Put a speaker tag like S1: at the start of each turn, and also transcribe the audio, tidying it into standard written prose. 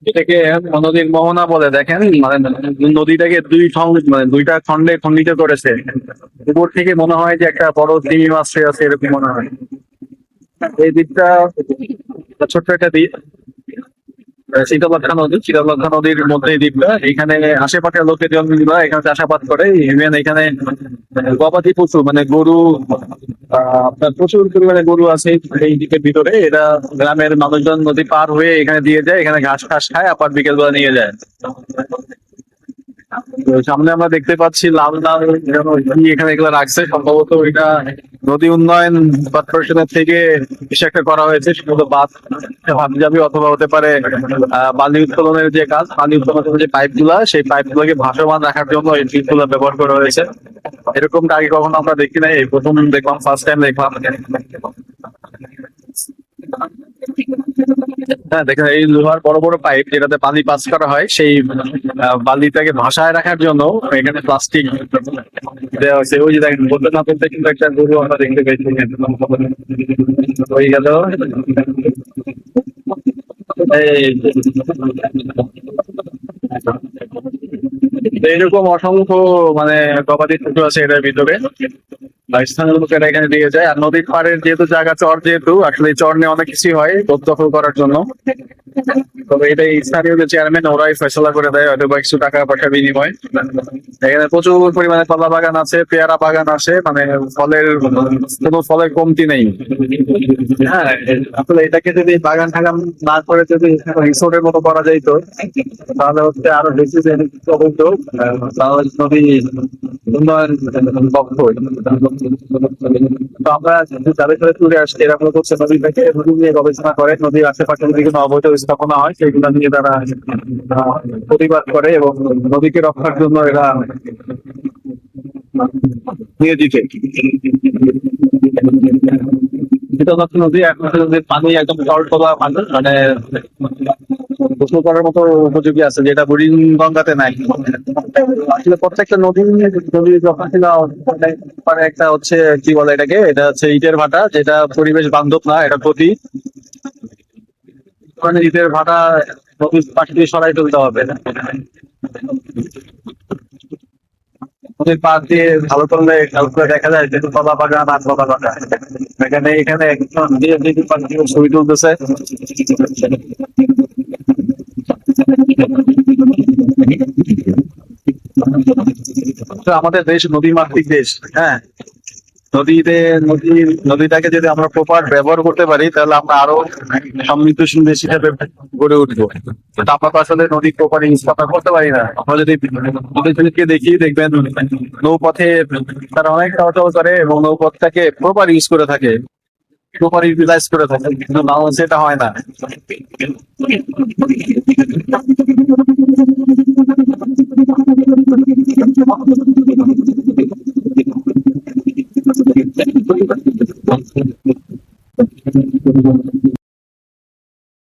S1: এটাকে নদীর মোহনা বলে। দেখেন মানে নদীটাকে মানে দুইটা খন্ডে খণ্ডিত করেছে। উপর থেকে মনে হয় যে একটা বড় তিমি মাছ আছে, এরকম মনে হয়। এই দ্বীপটা ছোট্ট একটা দ্বীপ, শীতলক্ষা নদী। শীতলক্ষা নদীর মধ্যে এই দ্বীপটা। এখানে আশেপাশের লোকজন এখানে চাষাবাদ করে। ইভেন এখানে গবাদি পশু মানে গরু, আপনার প্রচুর পরিমাণে গরু আছে এই দ্বীপের ভিতরে। এরা গ্রামের মানুষজন নদী পার হয়ে এখানে দিয়ে যায়, এখানে ঘাস টাস খায়, আবার বিকেল বেলা নিয়ে যায়। তো সামনে আমরা দেখতে পাচ্ছি লাল লাল যেন কি এখানে এগুলো রাখছে, সম্ভবত এটা নদী উন্নয়ন কর্পোরেশনের থেকে কিছু একটা করা হয়েছে, সম্ভবত বাঁধ হাবিজাবি, অথবা হতে পারে বালি উত্তোলনের যে কাজ, পানি উত্তোলনের যে পাইপ গুলা, সেই পাইপ গুলোকে ভাসমান রাখার জন্য এই টিপ গুলা ব্যবহার করা হয়েছে। এরকমটা আগে কখনো আমরা দেখি নাই, এই প্রথম দেখলাম, ফার্স্ট টাইম দেখলাম। হ্যাঁ দেখেন, এই লোহার বড় বড় পাইপ যেটাতে পানি পাস করা হয়, সেই বালিটাকে ভাসায় রাখার জন্য এখানে প্লাস্টিক দেওয়া হয়েছে। ওই যে দেখেন, বলতে না বলতে কিন্তু একটা গরু আমরা দেখতে পেয়েছি। ওই গেল এই, এইরকম অসংখ্য মানে গবাদি পশু আছে এটার ভিতরে। আর স্থানীয় লোকেরা এখানে দিয়ে যায়। আর নদীর পাড়ের যেহেতু জায়গা, চর যেহেতু, আসলে এই চর নিয়ে অনেক কিছুই হয় দখল করার জন্য। তবে এটা স্থানীয় যে চেয়ারম্যান, ওরাই ফয়সলা করে দেয়, হয়তো বা কিছু টাকা পয়সা বিনিময়। এখানে প্রচুর পরিমাণে কলা বাগান আছে, পেয়ারা বাগান আছে, মানে ফলের কোনো ফলের কমতি নেই। হ্যাঁ, আসলে এটাকে যদি বাগান টাগান না করে যদি রিসোর্টের মতো করা যাইতো, তাহলে হচ্ছে আরো বেশি benefit হতো। বাংলাদেশ নদী উন্নয়ন পক্ষ। তো আমরা যাদের সাথে ট্যুরে আসছি, এরা মূলত হচ্ছে নদীটাকে নদী নিয়ে গবেষণা করে, নদীর আশেপাশে যদি কোনো অবৈধ স্থাপনা হয় সেগুলো নিয়ে তারা প্রতিবাদ করে, এবং নদীকে রক্ষার জন্য এরা নিয়োজিত। শীতলক্ষ্যা নদী এখন নদীর পানি একদম টলটলা পানি, মানে গোসল করার মতো উপযোগী আছে, যেটা বুড়িগঙ্গাতে নাই। আসলে প্রত্যেকটা নদী নদী যখন ছিল, মানে একটা হচ্ছে কি বলে এটাকে, এটা হচ্ছে ইটের ভাটা, যেটা পরিবেশ বান্ধব না, এটা ক্ষতি। ওখানে ইটের ভাটা নদীর পাশ দিয়ে সরাই তুলতে হবে। নদীর পাশ দিয়ে ভালো করলে খেয়াল করে দেখা যায় যে কলা বাগান আর কলা বাগান। এখানে এখানে একজন দিয়ে নদীর পাশ দিয়ে ছবি তুলতেছে। তো আমাদের দেশ নদী মাতৃক দেশ। হ্যাঁ, নদীতে নদীটাকে যদি আমরা প্রপার ব্যবহার করতে পারি, তাহলে আমরা আরো সমৃদ্ধশীল দেশ হিসেবে গড়ে উঠবো। কিন্তু আমরা তো আসলে নদী প্রপার ইউজ করতে পারি না। আমরা যদি নদীকে দেখি, দেখবেন নৌপথে তারা অনেক চলাচল করে এবং নৌপথটাকে প্রপার ইউজ করে থাকে, প্রপার ইউটিলাইজ করে থাকে, কিন্তু বাংলাদেশে এটা হয় না।